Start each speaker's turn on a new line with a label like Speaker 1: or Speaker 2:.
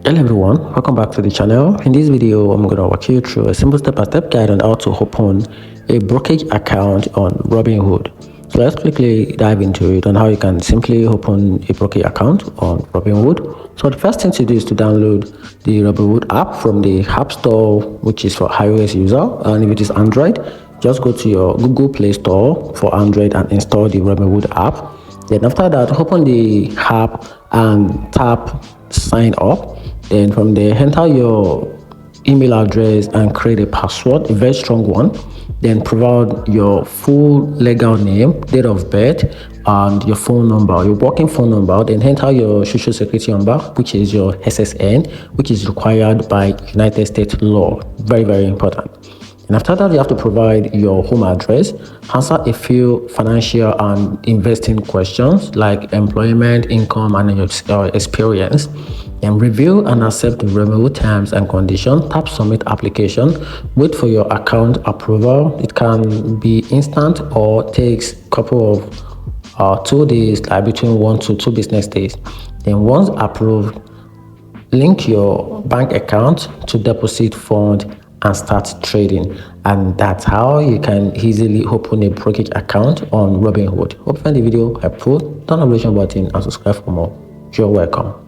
Speaker 1: Hello everyone, welcome back to the channel. In this video, I'm going to walk you through a simple step-by-step guide on how to open a brokerage account on Robinhood. So let's quickly dive into it on how you can simply open a brokerage account on Robinhood. So the first thing to do is to download the Robinhood app from the App Store, which is for iOS user, and if it is Android, just go to your Google Play Store for Android and install the Robinhood app. Then after that, open the app and tap sign up. Then from there, enter your email address and create a password, a very strong one. Then provide your full legal name, date of birth, and your phone number, your working phone number. Then enter your social security number, which is your SSN, which is required by United States law. Very, very important. And after that, you have to provide your home address, answer a few financial and investing questions like employment, income, and your experience. And review and accept the Robinhood terms and conditions. Tap submit application. Wait for your account approval. It can be instant or takes a couple of 2 days, like between 1 to 2 business days. Then once approved, link your bank account to deposit fund and start trading. And that's how you can easily open a brokerage account on Robinhood. Hope you find the video helpful. Turn on the notification button and subscribe for more. You're welcome.